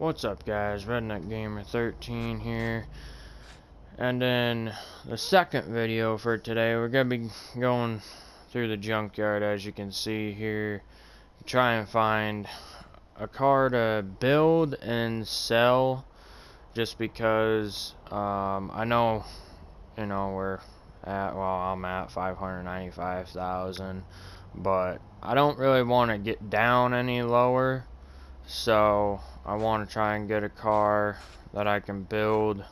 What's up, guys? Redneck Gamer 13 here. And then the second video for today, we're gonna be going through the junkyard, as you can see here, try and find a car to build and sell, just because I know, we're at, well, I'm at 595,000, but I don't really want to get down any lower. So I want to try and get a car that I can build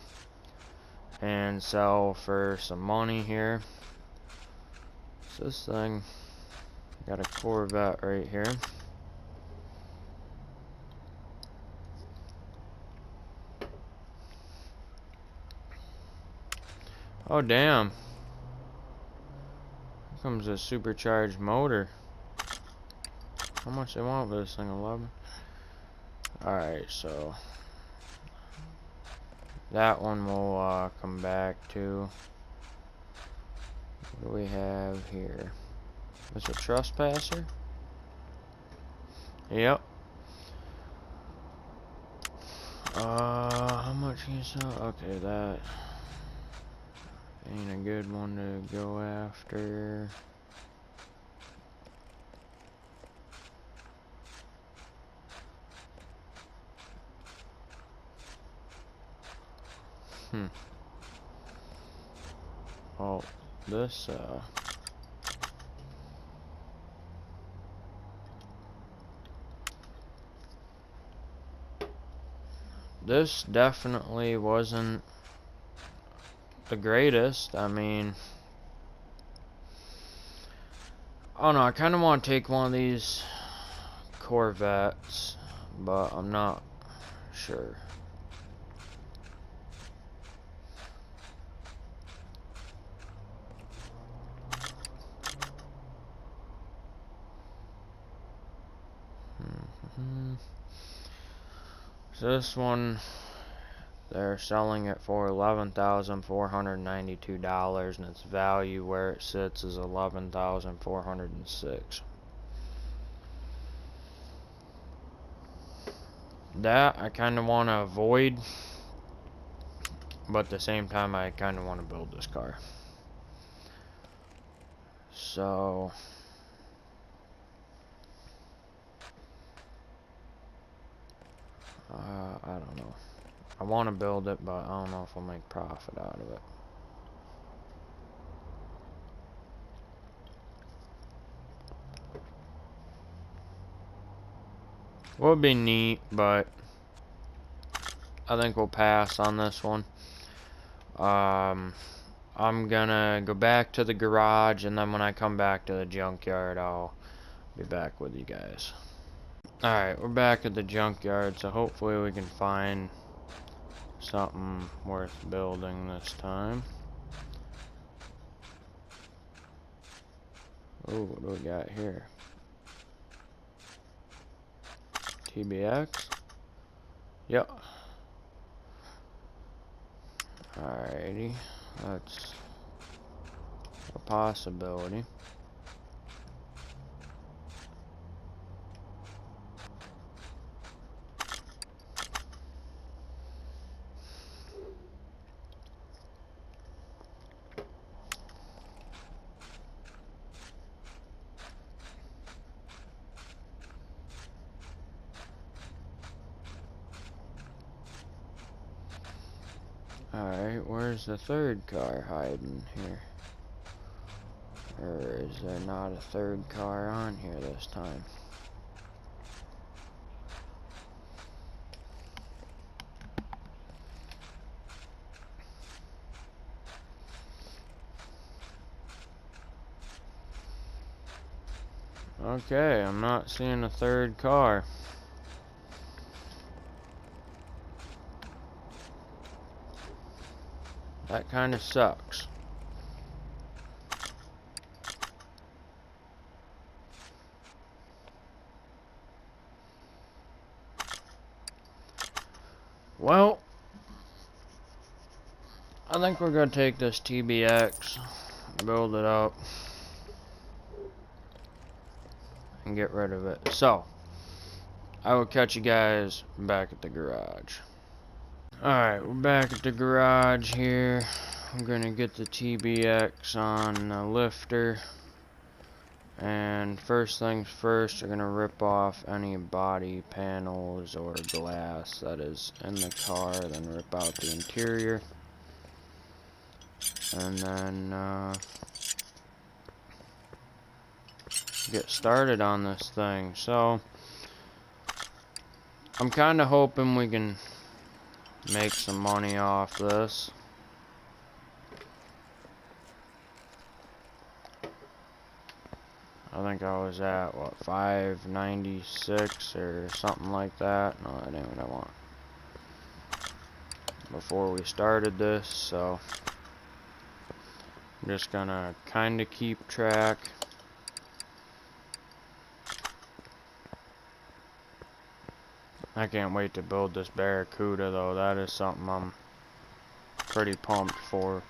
and sell for some money here. So this thing got a Corvette right here. Oh damn, here comes a supercharged motor. How much they want for this thing? 11. Alright, so that one will come back to. What do we have here? Is it a trespasser? Yep. How much can you sell? Okay, that ain't a good one to go after. Well, this definitely wasn't the greatest. I mean, I don't know, I kind of want to take one of these Corvettes, but I'm not sure. So this one, they're selling it for $11,492, and its value where it sits is $11,406. That I kind of want to avoid, but at the same time I kind of want to build this car. So I don't know. I want to build it, but I don't know if I'll make profit out of it. Would be neat, but I think we'll pass on this one. I'm gonna go back to the garage, and then when I come back to the junkyard, I'll be back with you guys. Alright, we're back at the junkyard, so hopefully we can find something worth building this time. Oh, what do we got here? TBX? Yep. Alrighty, that's a possibility. Alright, where's the third car hiding here? Or is there not a third car on here this time? Okay, I'm not seeing a third car. That kind of sucks. Well, I think we're gonna take this TBX, build it up, and get rid of it. So, I will catch you guys back at the garage. Alright, we're back at the garage here. I'm gonna get the TBX on the lifter. And first things first, we're gonna rip off any body panels or glass that is in the car, then rip out the interior. And then get started on this thing. So I'm kinda hoping we can make some money off this. I think I was at, what, 596 or something like that. No, that ain't what I want. Before we started this, so I'm just gonna kinda keep track. I can't wait to build this Barracuda though. That is something I'm pretty pumped for.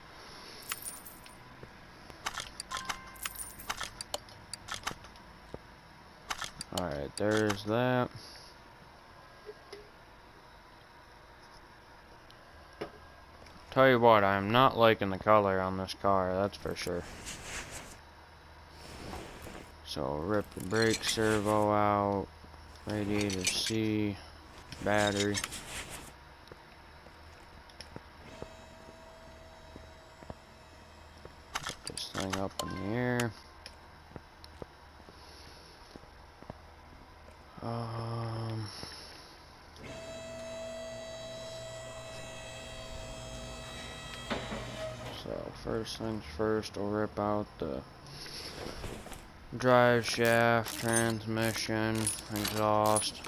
Alright, there's that. Tell you what, I'm not liking the color on this car, that's for sure. So, rip the brake servo out, radiator C, battery. Put this thing up in the air. So first things first, we'll rip out the drive shaft, transmission, exhaust.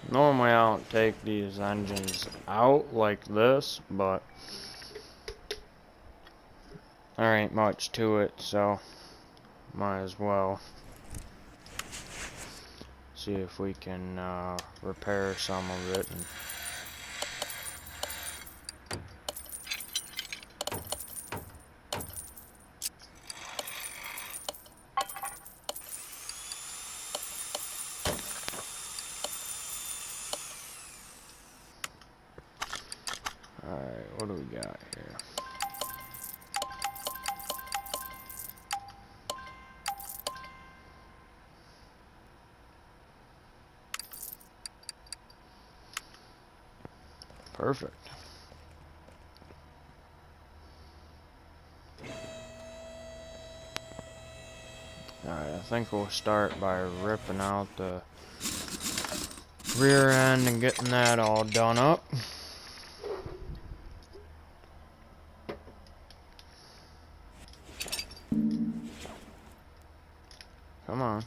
Normally I don't take these engines out like this, but there ain't much to it, so might as well see if we can repair some of it. Alright, what do we got here? Perfect. Alright, I think we'll start by ripping out the rear end and getting that all done up. Come on.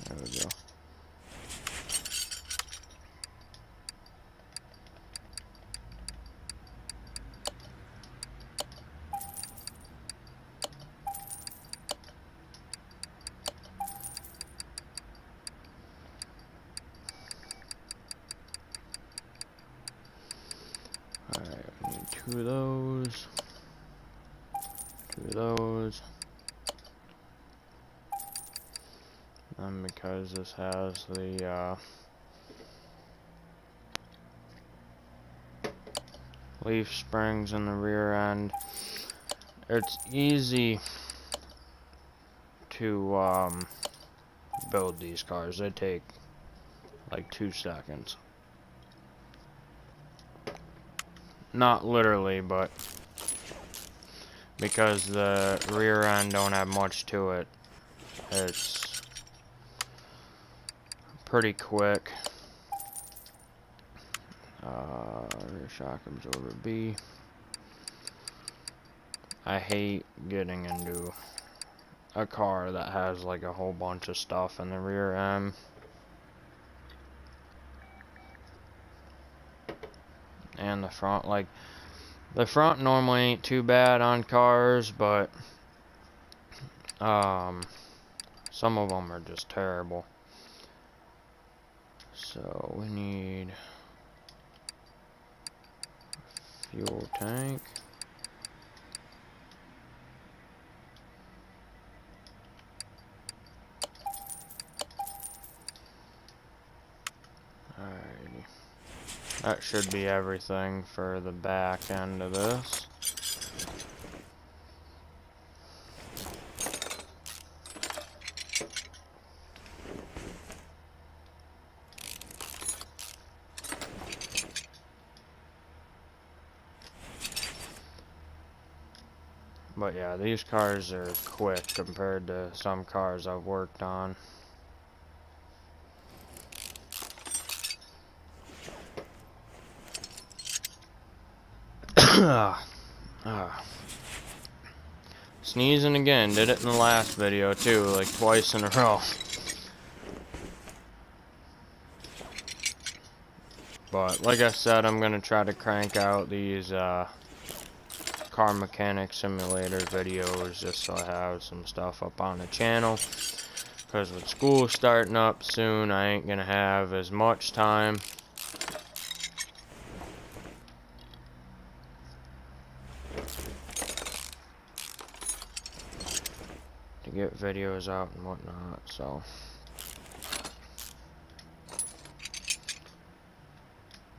There we go. Alright, we need two of those. Two of those. And because this has the leaf springs in the rear end, it's easy to build these cars. They take like 2 seconds. Not literally, but because the rear end don't have much to it, it's pretty quick. Rear shock absorber B. I hate getting into a car that has like a whole bunch of stuff in the rear end. And the front, like, the front normally ain't too bad on cars, but some of them are just terrible. So we need a fuel tank. Alrighty. That should be everything for the back end of this. But yeah, these cars are quick compared to some cars I've worked on. Sneezing again. Did it in the last video too, like twice in a row. But like I said, I'm gonna try to crank out these CarMechanic simulator videos just so I have some stuff up on the channel. Because with school starting up soon, I ain't gonna have as much time. To get videos out and whatnot, so.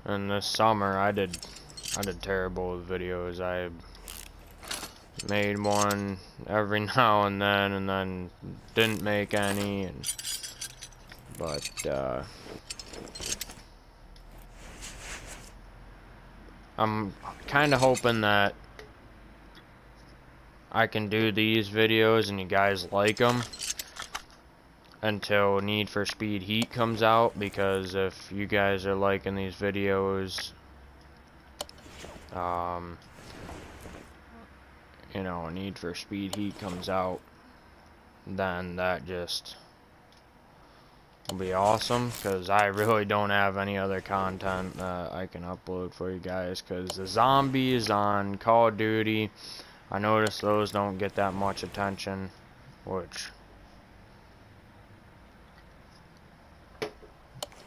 And this summer, I did terrible with videos. I made one every now and then didn't make any. But I'm kind of hoping that I can do these videos and you guys like them until Need for Speed Heat comes out, because if you guys are liking these videos, you know, Need for Speed Heat comes out, then that just will be awesome, because I really don't have any other content that I can upload for you guys, because the zombies on Call of Duty, I notice those don't get that much attention, which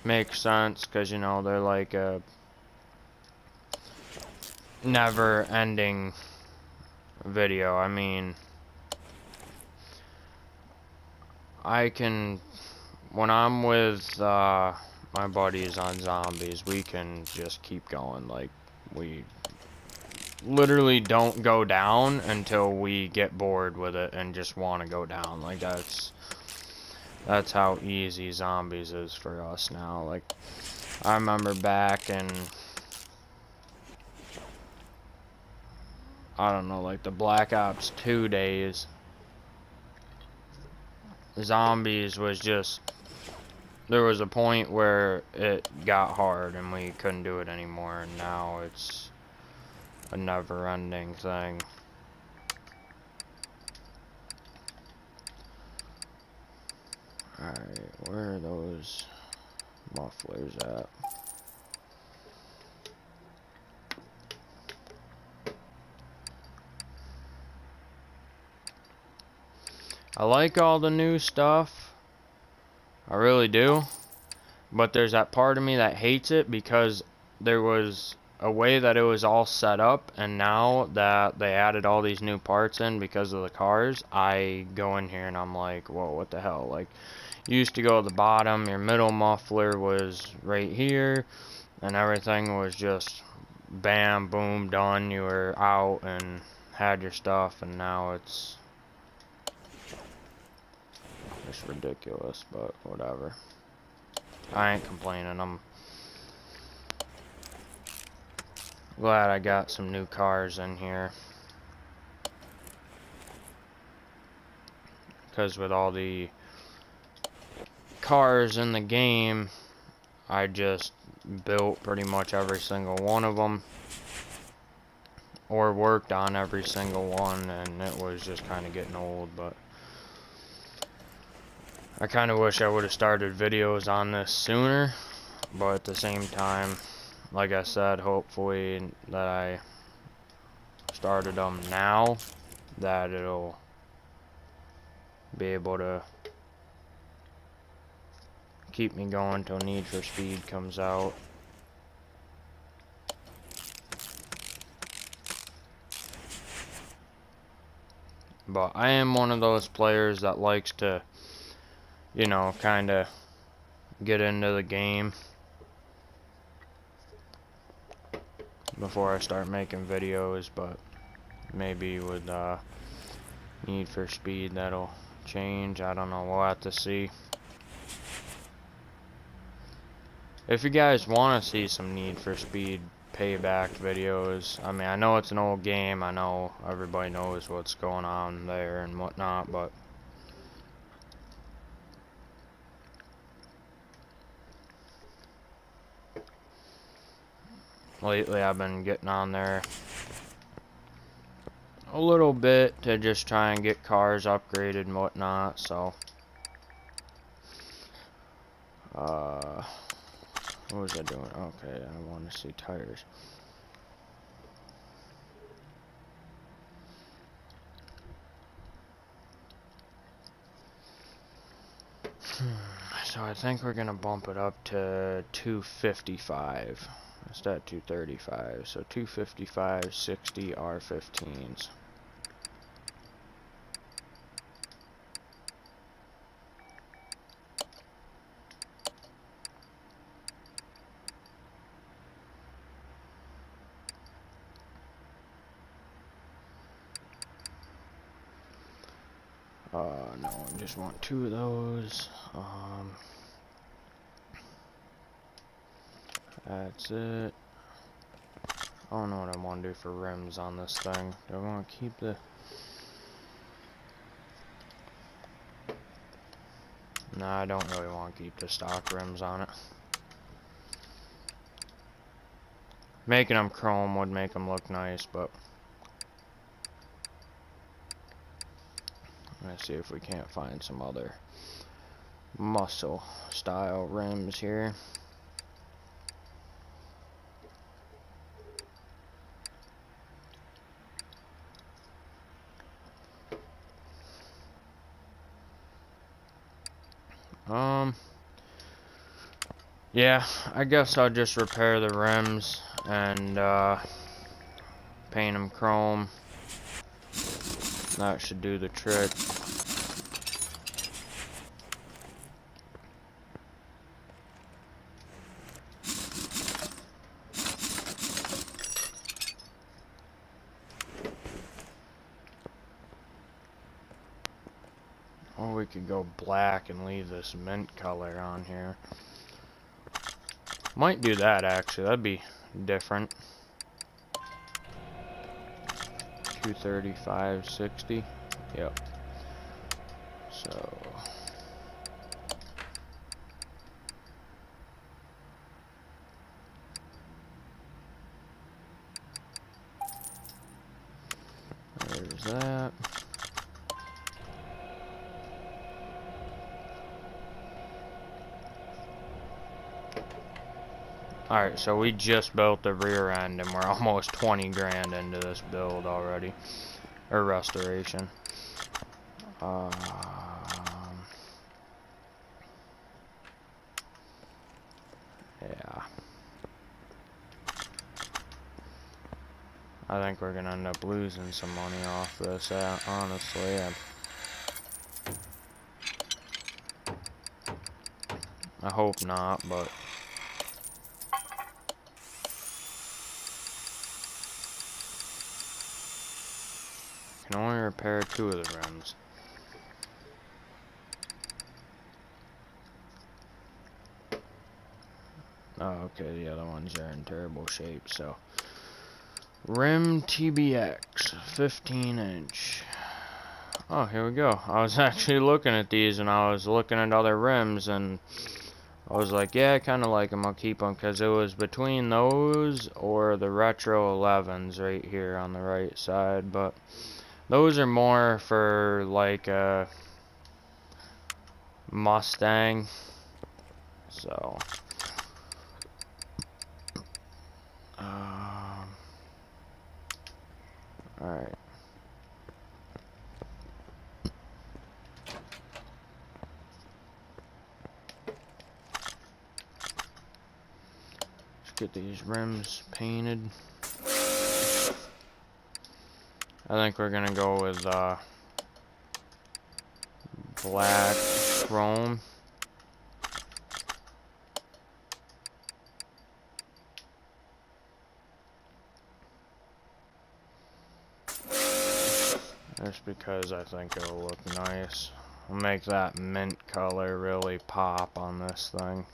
makes sense, because, you know, they're like a never-ending video. I mean, I can, when I'm with my buddies on zombies, we can just keep going. Like, we literally don't go down until we get bored with it and just want to go down. Like, that's how easy zombies is for us now. Like, I remember back in, I don't know, like the Black Ops 2 days, zombies was just, there was a point where it got hard and we couldn't do it anymore, and now it's a never-ending thing. Alright, where are those mufflers at? I like all the new stuff. I really do. But there's that part of me that hates it, because there was a way that it was all set up, and now that they added all these new parts in because of the cars, I go in here and I'm like, whoa, what the hell? Like, you used to go to the bottom, your middle muffler was right here, and everything was just bam, boom, done. You were out and had your stuff, and now it's ridiculous, but whatever. I ain't complaining. I'm glad I got some new cars in here, because with all the cars in the game, I just built pretty much every single one of them, or worked on every single one, and it was just kind of getting old. But I kind of wish I would have started videos on this sooner, but at the same time, like I said, hopefully that I started them now, that it'll be able to keep me going till Need for Speed comes out. But I am one of those players that likes to, you know, kind of get into the game before I start making videos. But maybe with Need for Speed that'll change. I don't know, we'll have to see. If you guys want to see some Need for Speed payback videos, I mean, I know it's an old game, I know everybody knows what's going on there and whatnot, but lately I've been getting on there a little bit to just try and get cars upgraded and whatnot. So what was I doing? Okay, I want to see tires. So I think we're gonna bump it up to 255 instead of 235. So 255 60 R15s. No, I just want 2 of those. That's it. I don't know what I want to do for rims on this thing. Do I want to keep the... Nah, I don't really want to keep the stock rims on it. Making them chrome would make them look nice, but... Let's see if we can't find some other muscle style rims here. Yeah, I guess I'll just repair the rims and paint them chrome. That should do the trick. Or we could go black and leave this mint color on here. Might do that actually, that'd be different. 235 60. Yep. So there's that. Alright, so we just built the rear end and we're almost 20 grand into this build already. Or restoration. Yeah. I think we're gonna end up losing some money off this, honestly. I hope not, but... Can only repair 2 of the rims. Oh, okay, the other ones are in terrible shape, so. Rim TBX, 15 inch. Oh, here we go. I was actually looking at these, and I was looking at other rims, and I was like, yeah, I kind of like them. I'll keep them, because it was between those or the Retro 11s right here on the right side. But those are more for like a Mustang. So, alright. Get these rims painted. I think we're gonna go with black chrome. Just because I think it'll look nice. We'll make that mint color really pop on this thing.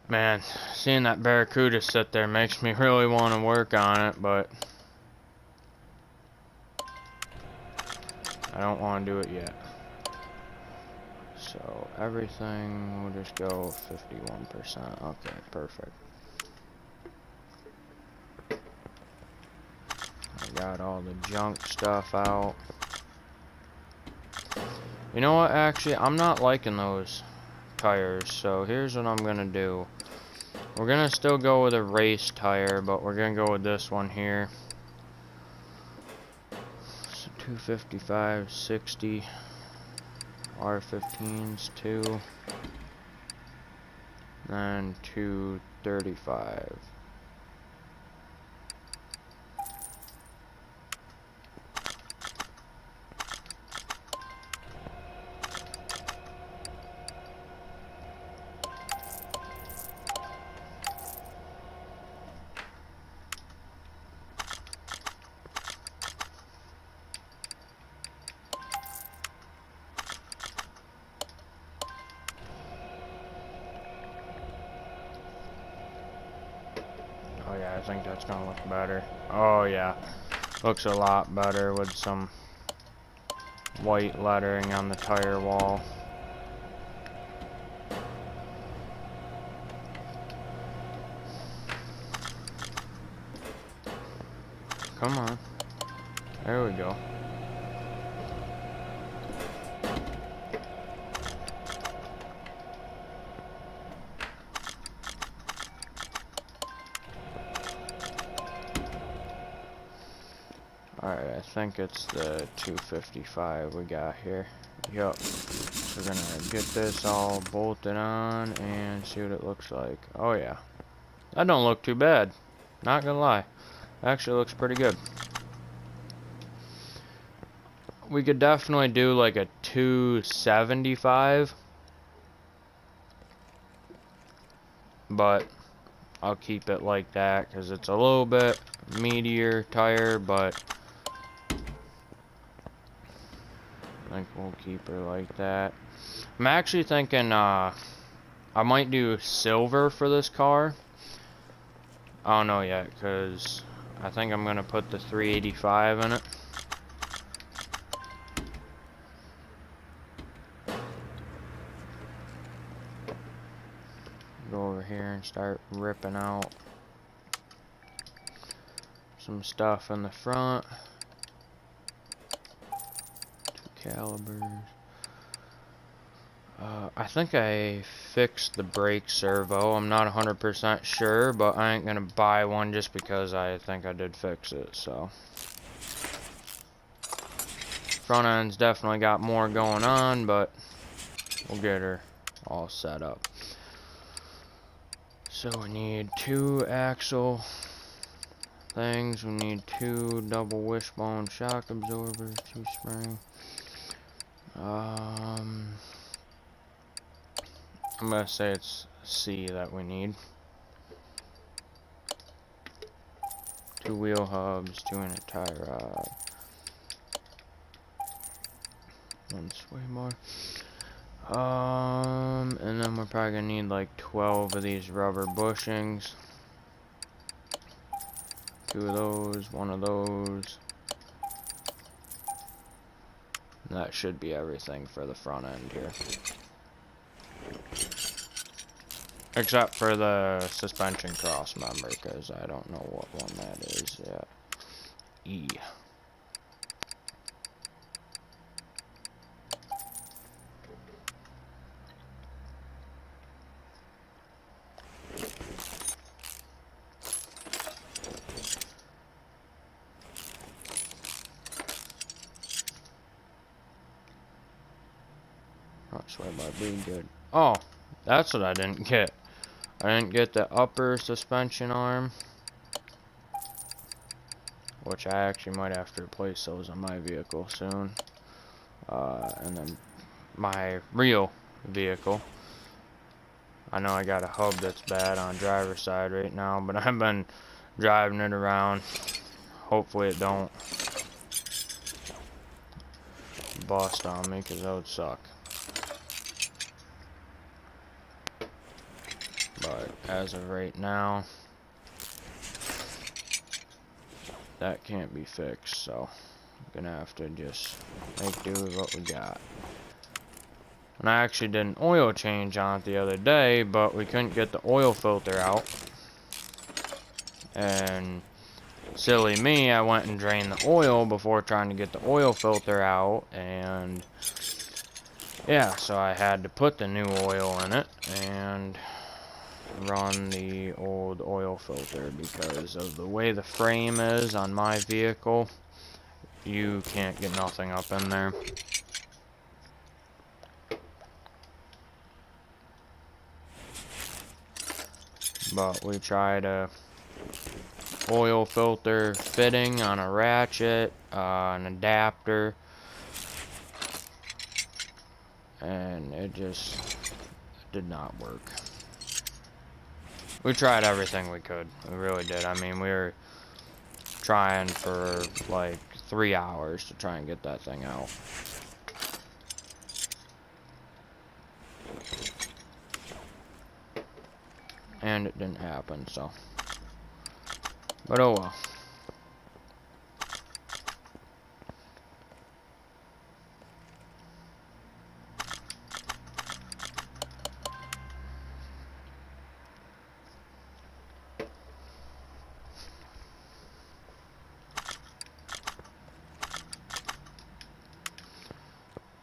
Man, seeing that Barracuda sit there makes me really want to work on it, but I don't want to do it yet. So everything will just go 51%. Okay, perfect. I got all the junk stuff out. You know what, actually, I'm not liking those tires, so here's what I'm gonna do. We're gonna still go with a race tire, but we're gonna go with this one here. So 255, 60, R15s 2, and 235. Oh yeah, I think that's gonna look better. Oh yeah, looks a lot better with some white lettering on the tire wall. Come on. There we go. Alright, I think it's the 255 we got here. Yup. We're gonna get this all bolted on and see what it looks like. Oh yeah. That don't look too bad. Not gonna lie. Actually looks pretty good. We could definitely do like a 275. But I'll keep it like that because it's a little bit meatier tire, but I think we'll keep her like that. I'm actually thinking I might do silver for this car. I don't know yet because I think I'm gonna put the 385 in it. Go over here and start ripping out some stuff in the front. 2 calibers. I think I fixed the brake servo. I'm not 100% sure, but I ain't gonna buy one just because I think I did fix it, so. Front end's definitely got more going on, but we'll get her all set up. So we need 2 axle things. We need 2 double wishbone shock absorbers, 2 spring. I'm gonna say it's C that we need. 2 wheel hubs, 2 inner tie rod. Once way more. And then we're probably gonna need like 12 of these rubber bushings. 2 of those, 1 of those. That should be everything for the front end here. Except for the suspension cross member, because I don't know what one that is yet. E. That's why might be good. Oh, that's what I didn't get. I didn't get the upper suspension arm, which I actually might have to replace those on my vehicle soon. And then my real vehicle. I know I got a hub that's bad on driver's side right now, but I've been driving it around. Hopefully it don't bust on me, because that would suck. But as of right now, that can't be fixed, so I'm gonna have to just make do with what we got. And I actually did an oil change on it the other day, but we couldn't get the oil filter out. And silly me, I went and drained the oil before trying to get the oil filter out, and yeah, so I had to put the new oil in it and run the old oil filter, because of the way the frame is on my vehicle, you can't get nothing up in there. But we tried a oil filter fitting on a ratchet, an adapter, and it just did not work. We tried everything we could. We really did. I mean, we were trying for like 3 hours to try and get that thing out. And it didn't happen, so. But oh well.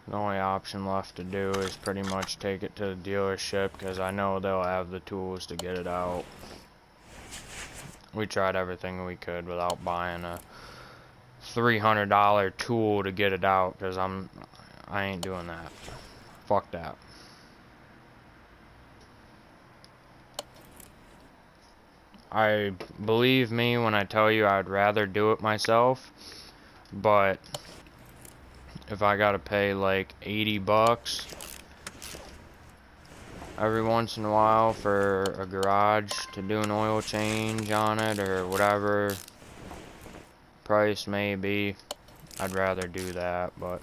The only option left to do is pretty much take it to the dealership, because I know they'll have the tools to get it out. We tried everything we could without buying a $300 tool to get it out, because I ain't doing that. Fuck that. I believe me when I tell you I'd rather do it myself, but if I gotta pay like 80 bucks every once in a while for a garage to do an oil change on it, or whatever price may be, I'd rather do that. But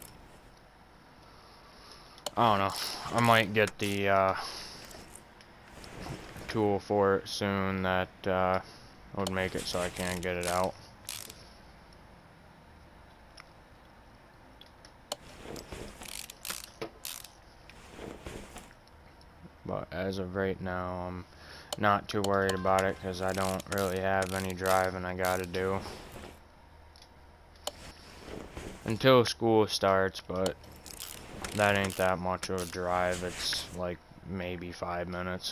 I don't know, I might get the tool for it soon that would make it so I can get it out. But as of right now, I'm not too worried about it, because I don't really have any driving I gotta do until school starts, but that ain't that much of a drive. It's like maybe 5 minutes.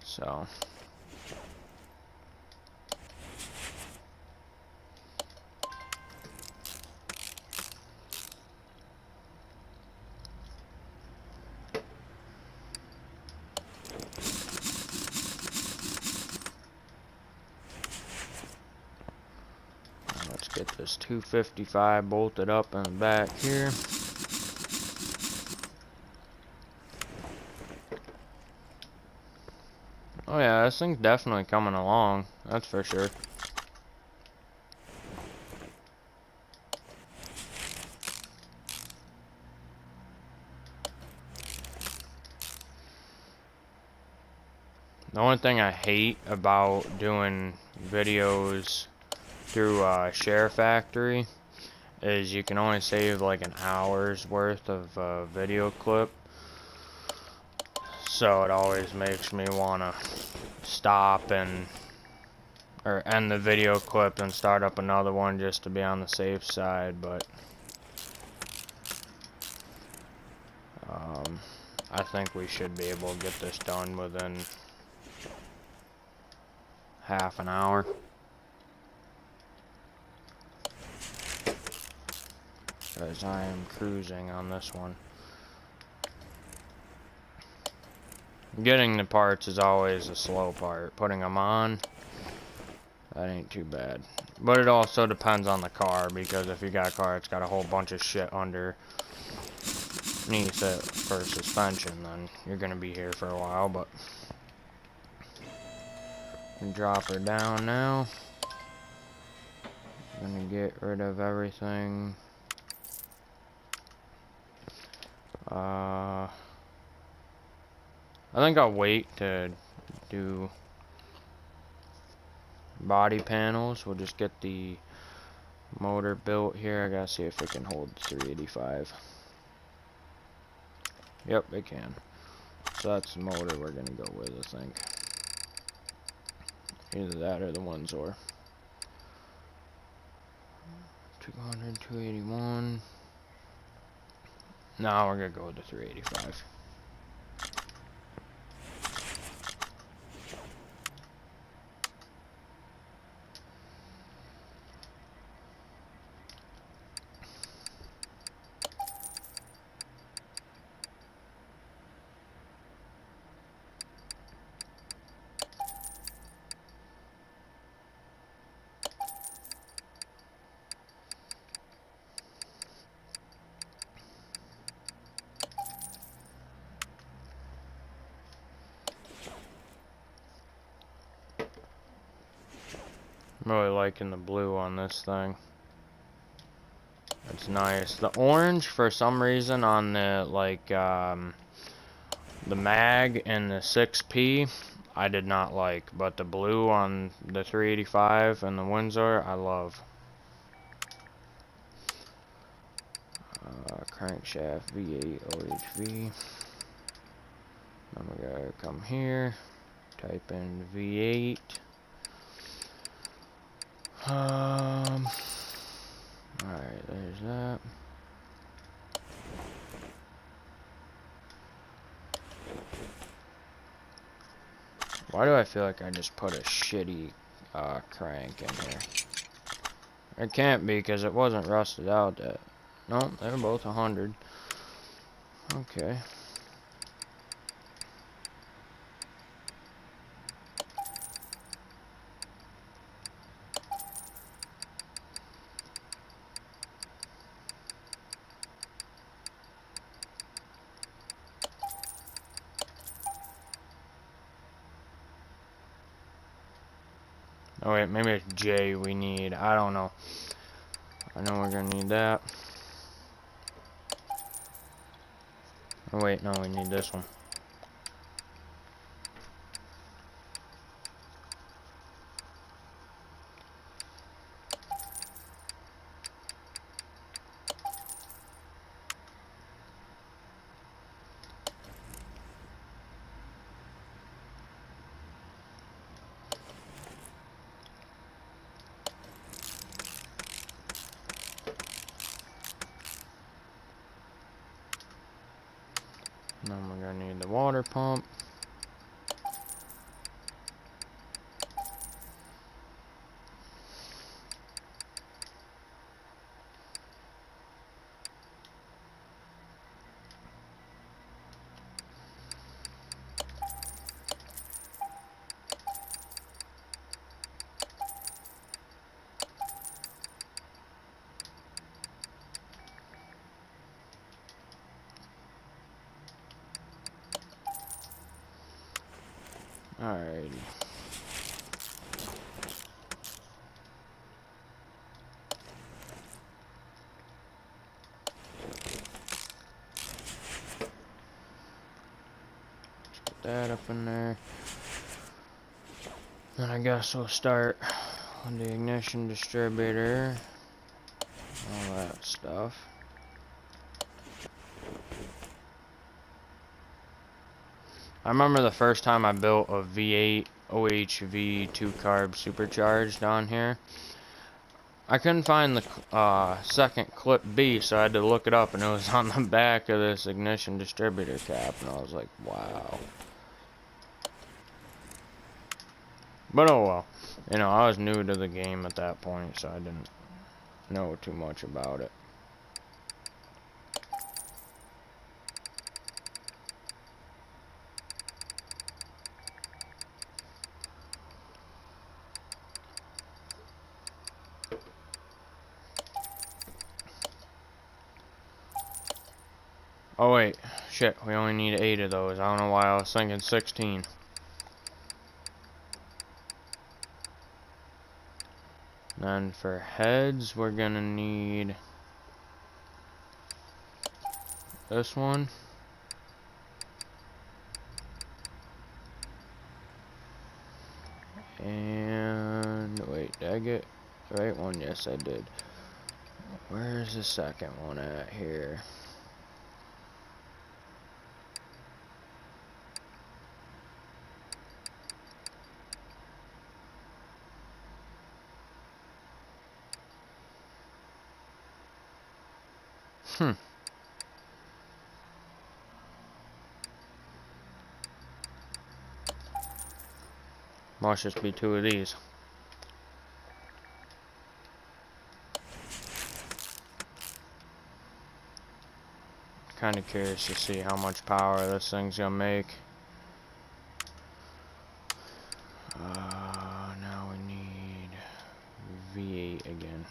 So let's get this 255 bolted up in the back here. Oh yeah, this thing's definitely coming along, that's for sure. The only thing I hate about doing videos through SHAREfactory is you can only save like an hour's worth of video clip. So it always makes me want to stop or end the video clip and start up another one just to be on the safe side, but I think we should be able to get this done within half an hour. Because I am cruising on this one. Getting the parts is always the slow part. Putting them on, that ain't too bad. But it also depends on the car, because if you got a car that's got a whole bunch of shit underneath it for suspension, then you're gonna be here for a while. But drop her down now. I'm gonna get rid of everything. I think I'll wait to do body panels. We'll just get the motor built here. I gotta see if it can hold 385. Yep, it can. So that's the motor we're gonna go with, I think. Either that or the Windsor. 200, 281. No, we're gonna go with the 385. I'm really liking the blue on this thing. It's nice. The orange, for some reason, on the the mag and the 6P, I did not like. But the blue on the 385 and the Windsor, I love. Crankshaft V8 OHV. I'm gonna come here, type in V8. Alright, there's that. Why do I feel like I just put a shitty crank in here? It can't be, because it wasn't rusted out yet. No, they're both 100. Okay. Oh wait, maybe it's J we need. I don't know. I know we're gonna need that. Oh wait, no, we need this one. And then we're gonna need the water pump. Alrighty. Let's get that up in there. Then I guess we'll start with the ignition distributor, all that stuff. I remember the first time I built a V8 OHV 2-carb supercharged on here. I couldn't find the second clip B, so I had to look it up, and it was on the back of this ignition distributor cap, and I was like, wow. But oh well. You know, I was new to the game at that point, so I didn't know too much about it. Oh wait, shit, we only need 8 of those. I don't know why I was thinking 16. Then for heads, we're gonna need this one. And wait, did I get the right one? Yes, I did. Where's the second one at here? Must just be 2 of these. Kind of curious to see how much power this thing's gonna make. Now we need V8 again.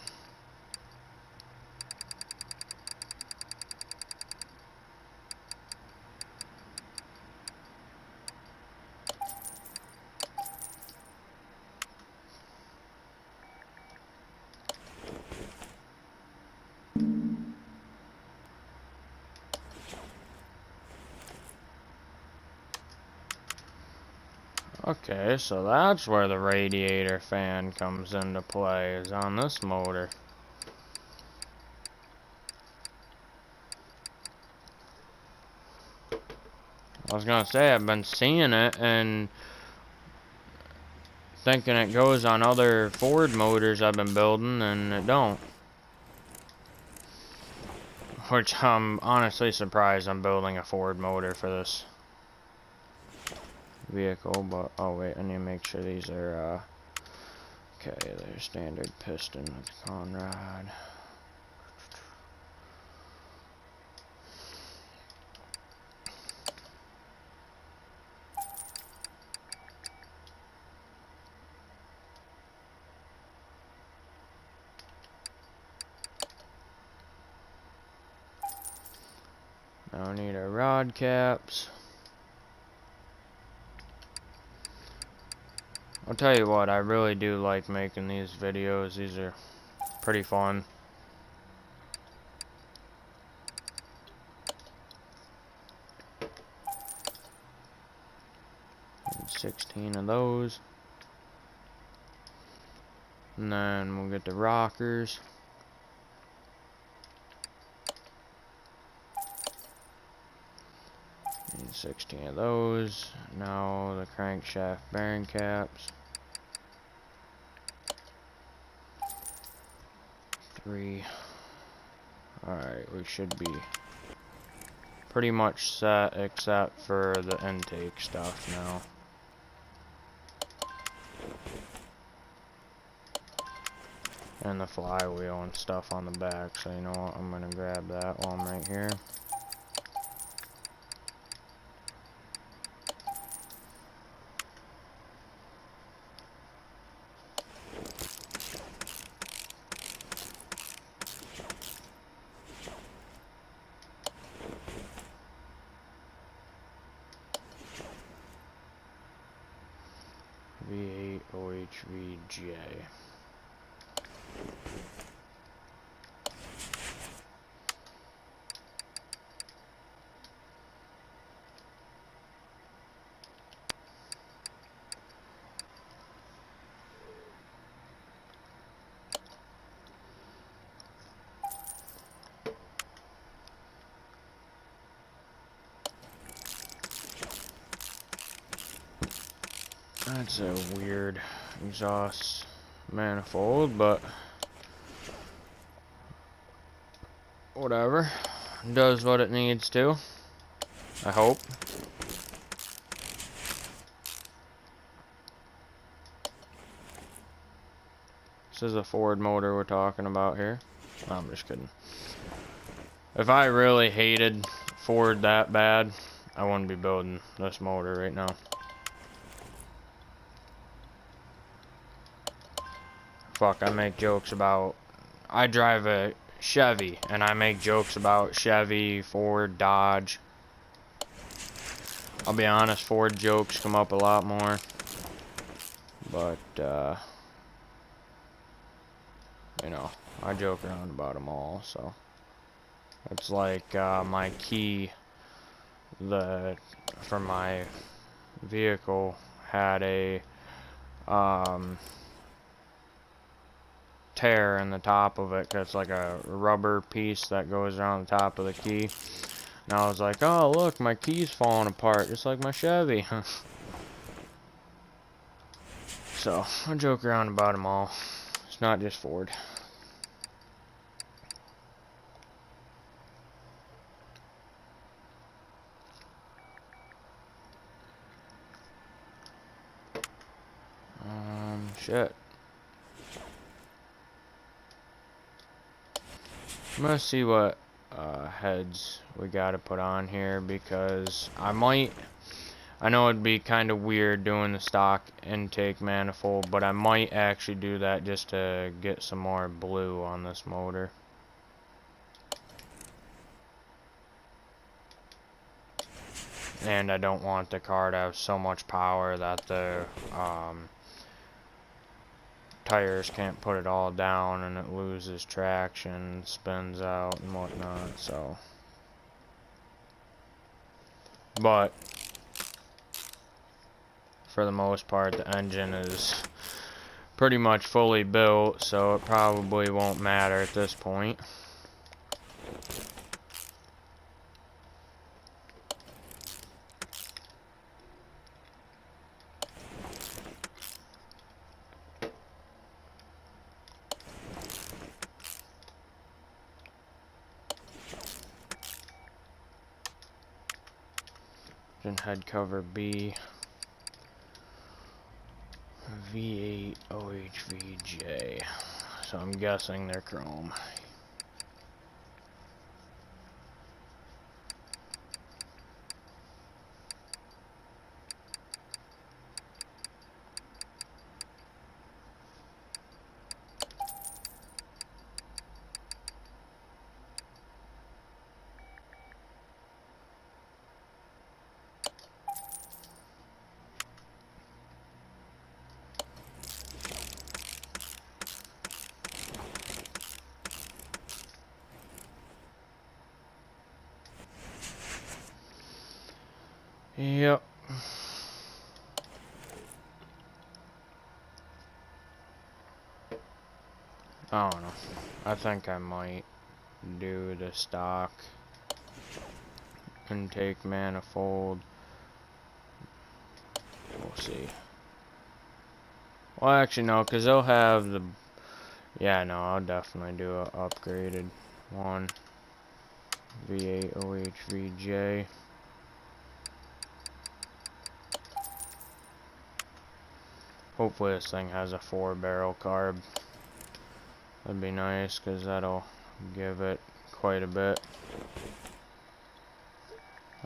Okay, so that's where the radiator fan comes into play, is on this motor. I was gonna say, I've been seeing it and thinking it goes on other Ford motors I've been building, and it don't. Which I'm honestly surprised I'm building a Ford motor for this vehicle, but oh wait, I need to make sure these are okay, they're standard piston with Conrad. Now I need our rod caps. I'll tell you what, I really do like making these videos. These are pretty fun. Need 16 of those. And then we'll get the rockers. Need 16 of those. Now the crankshaft bearing caps. 3. Alright, we should be pretty much set except for the intake stuff now. And the flywheel and stuff on the back, so you know what, I'm gonna grab that while I'm right here. V8 OHVJ. That's a weird exhaust manifold, but whatever. Does what it needs to, I hope. This is a Ford motor we're talking about here. No, I'm just kidding. If I really hated Ford that bad, I wouldn't be building this motor right now. Fuck, I make jokes about... I drive a Chevy, and I make jokes about Chevy, Ford, Dodge. I'll be honest, Ford jokes come up a lot more. But, you know, I joke around about them all, so. It's like, my key, for my vehicle had a, tear in the top of it, 'cause it's like a rubber piece that goes around the top of the key. And I was like, oh look, my key's falling apart, just like my Chevy. So, I joke around about them all. It's not just Ford. Shit. I'm gonna see what heads we gotta put on here, because I know it'd be kind of weird doing the stock intake manifold, but I might actually do that just to get some more blue on this motor. And I don't want the car to have so much power that the tires can't put it all down and it loses traction, spins out and whatnot, so. But for the most part, the engine is pretty much fully built, so it probably won't matter at this point. Then head cover B. V8 OHVJ. So I'm guessing they're chrome. Yep. I don't know. I think I might do the stock intake manifold. We'll see. Well, actually, no, because they'll have the... Yeah, no, I'll definitely do a upgraded one. V8 OHVJ. Hopefully this thing has a 4-barrel carb. That'd be nice, because that'll give it quite a bit.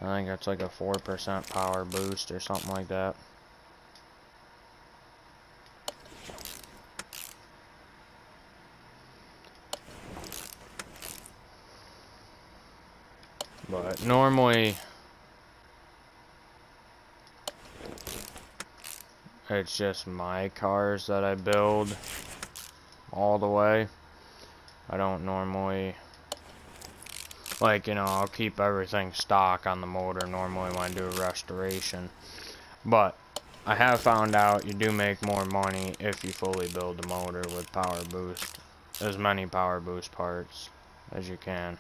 I think that's like a 4% power boost or something like that. But normally it's just my cars that I build all the way. I don't normally, like, you know, I'll keep everything stock on the motor normally when I do a restoration. But I have found out you do make more money if you fully build the motor with power boost, as many power boost parts as you can.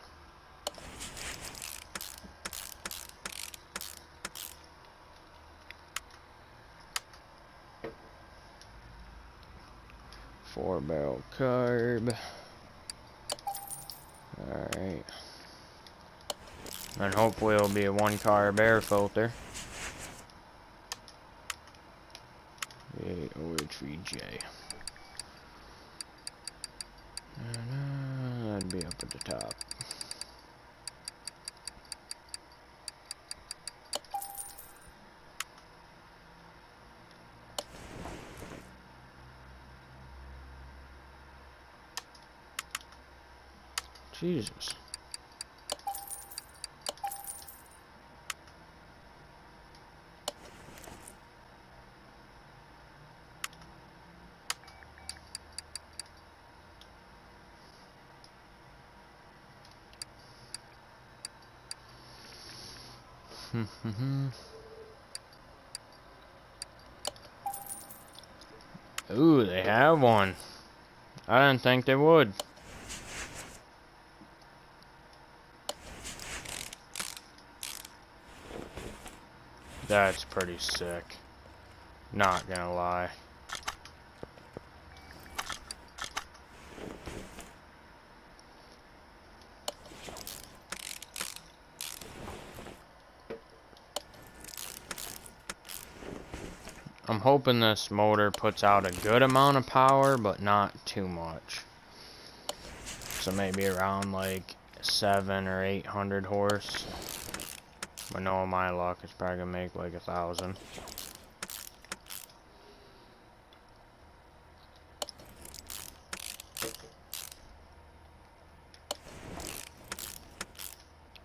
4-barrel carb. Alright. And hopefully it'll be a 1-carb air filter. OHVJ. That'd be up at the top. Jesus. Ooh, they have one. I didn't think they would. That's pretty sick. Not gonna lie. I'm hoping this motor puts out a good amount of power, but not too much. So maybe around like 700 or 800 horse. But knowing my luck, it's probably gonna make like 1,000.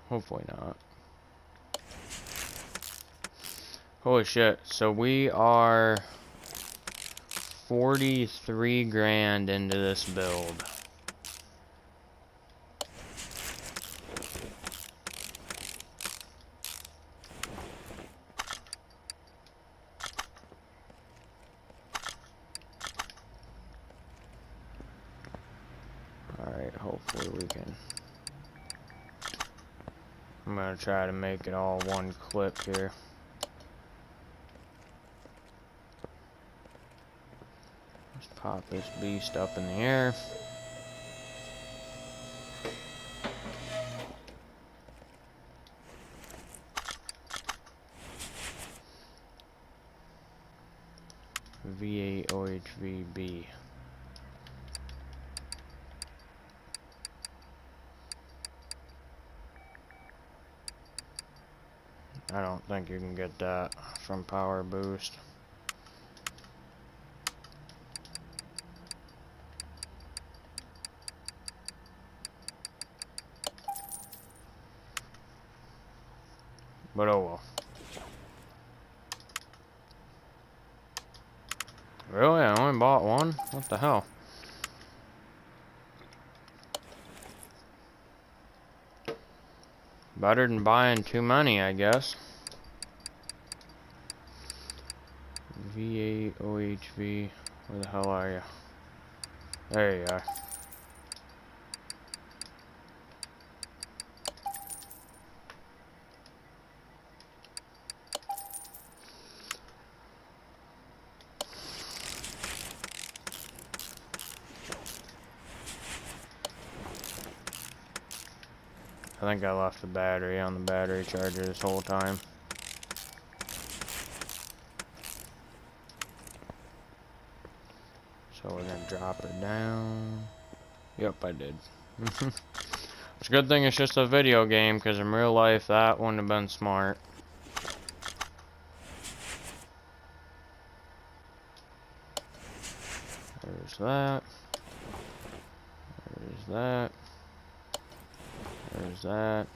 Hopefully not. Holy shit, so we are 43 grand into this build. Alright, hopefully we can. I'm gonna try to make it all one clip here. Let's pop this beast up in the air. V8 OHVB. I don't think you can get that from Power Boost. But oh well. Really? I only bought one? What the hell? Better than buying too many, I guess. V8 OHV. Where the hell are you? There you are. I think I left the battery on the battery charger this whole time. So we're gonna drop her down. Yep, I did. It's a good thing it's just a video game, because in real life that wouldn't have been smart. There's that. There's that. There's that.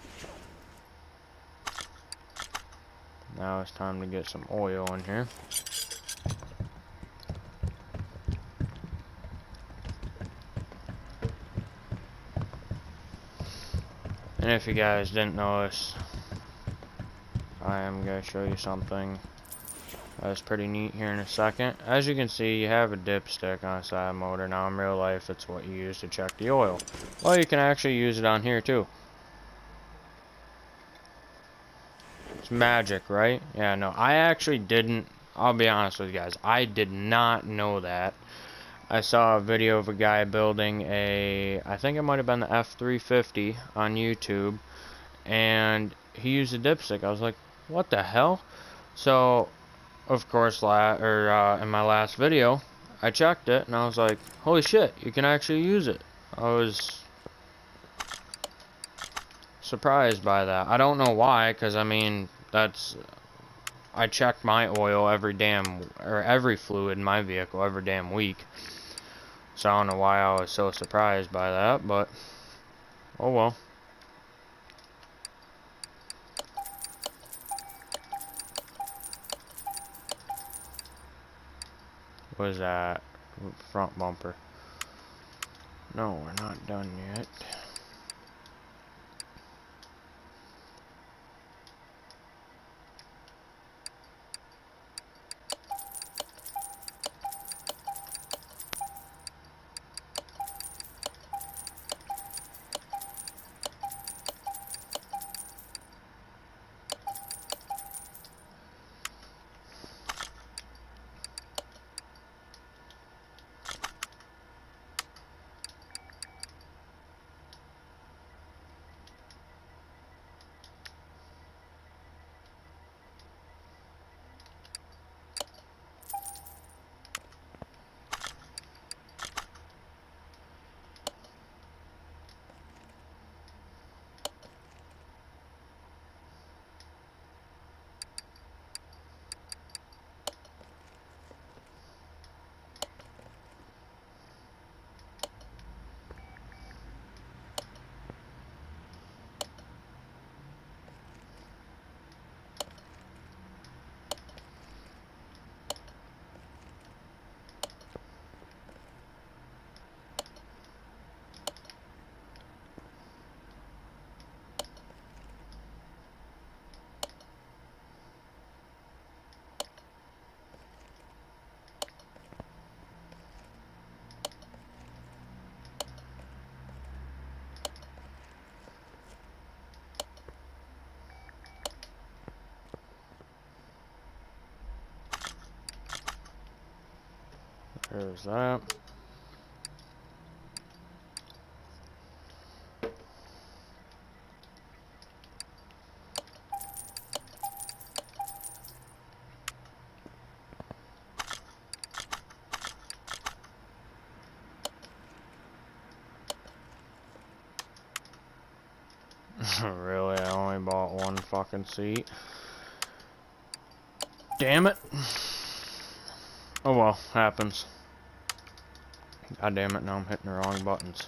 Now it's time to get some oil in here. And if you guys didn't notice, I am going to show you something that's pretty neat here in a second. As you can see, you have a dipstick on a side motor. Now in real life, it's what you use to check the oil. Well, you can actually use it on here too. It's magic, right? Yeah, no, I actually didn't, I'll be honest with you guys, I did not know that. I saw a video of a guy building I think it might have been the F350 on YouTube, and he used a dipstick. I was like, what the hell? So, of course, in my last video, I checked it, and I was like, holy shit, you can actually use it. I was surprised by that. I don't know why, because, I mean, I check my oil every fluid in my vehicle every damn week. So I don't know why I was so surprised by that, but oh well. What is that? Front bumper. No, we're not done yet. There's that. Really, I only bought one fucking seat. Damn it. Oh well, happens. God damn it, now I'm hitting the wrong buttons.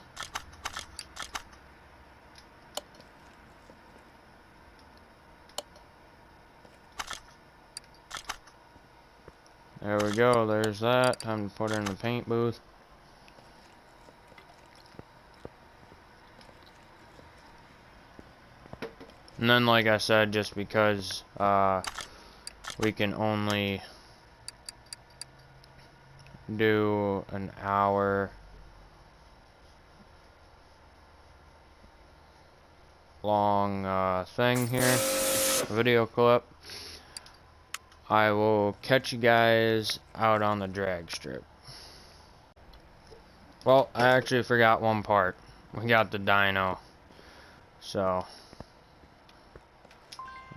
There we go, there's that. Time to put it in the paint booth. And then, like I said, just because we can only do an hour long thing here, video clip, I will catch you guys out on the drag strip. Well, I actually forgot one part. We got the dyno. So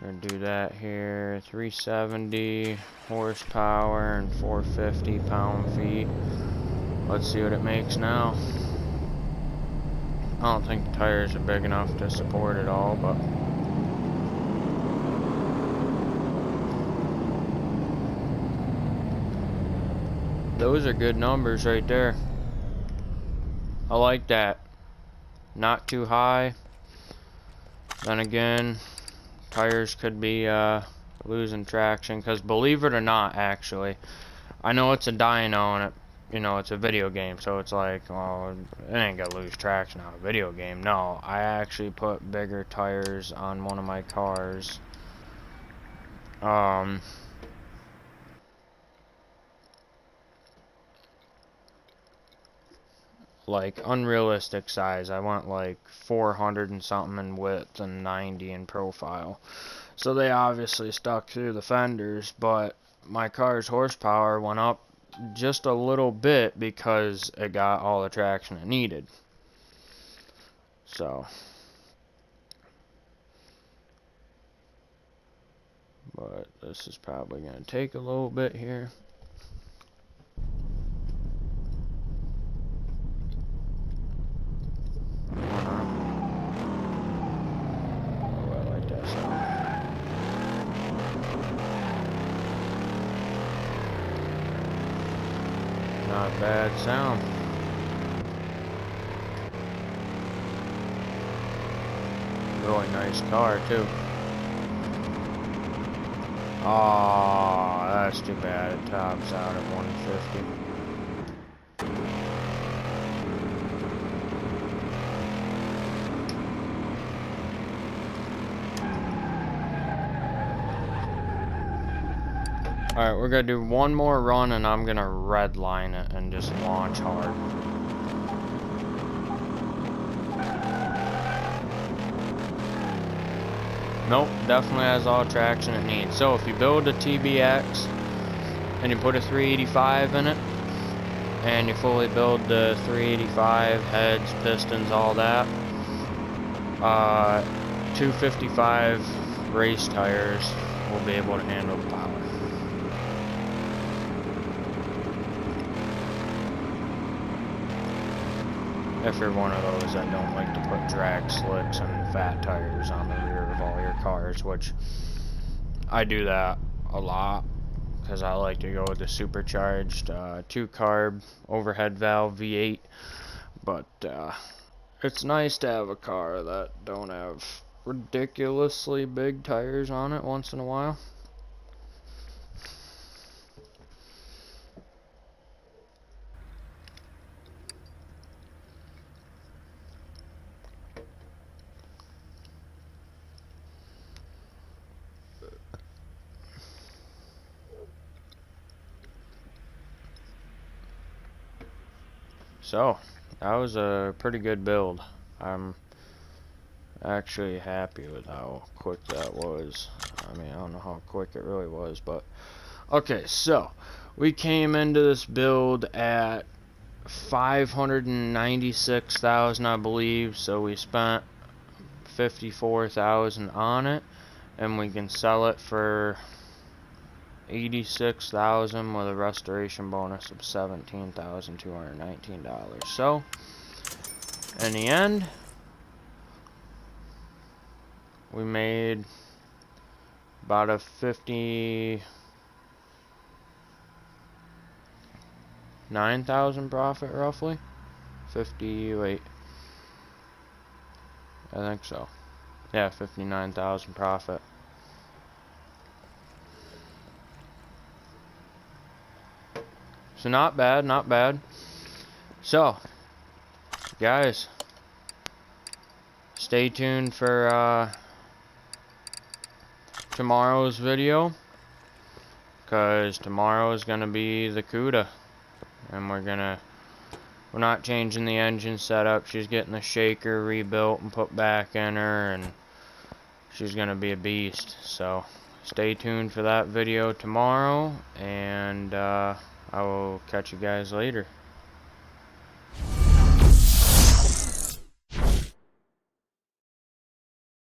we're gonna do that here. 370 horsepower and 450 pound-feet. Let's see what it makes now. I don't think the tires are big enough to support it all, but those are good numbers right there. I like that. Not too high. Then again, tires could be losing traction, because believe it or not, actually, I know it's a dyno and it's a video game, so it's like, well, it ain't gonna lose traction on a video game. No, I actually put bigger tires on one of my cars. Like unrealistic size. I went like 400 and something in width and 90 in profile. So they obviously stuck through the fenders, but my car's horsepower went up just a little bit because it got all the traction it needed. So, but this is probably going to take a little bit here. Not a bad sound. Really nice car too. Oh, that's too bad. It tops out at 150. Alright, we're gonna do one more run and I'm gonna redline it and just launch hard. Nope, definitely has all traction it needs. So if you build a TBX and you put a 385 in it, and you fully build the 385 heads, pistons, all that, 255 race tires will be able to handle the power. If you're one of those that don't like to put drag slicks and fat tires on the rear of all your cars, which I do that a lot because I like to go with the supercharged 2-carb overhead valve V8, but it's nice to have a car that don't have ridiculously big tires on it once in a while. So, that was a pretty good build. I'm actually happy with how quick that was. I mean, I don't know how quick it really was, but okay, so we came into this build at 596,000, I believe, so we spent 54,000 on it, and we can sell it for 86,000 with a restoration bonus of $17,219. So in the end, we made about a 59,000 profit, roughly. 58, I think so. Yeah, 59,000 profit. So not bad, not bad. So, guys, stay tuned for tomorrow's video, because tomorrow is gonna be the CUDA, and we're not changing the engine setup. She's getting the shaker rebuilt and put back in her, and she's gonna be a beast. So stay tuned for that video tomorrow, and I will catch you guys later.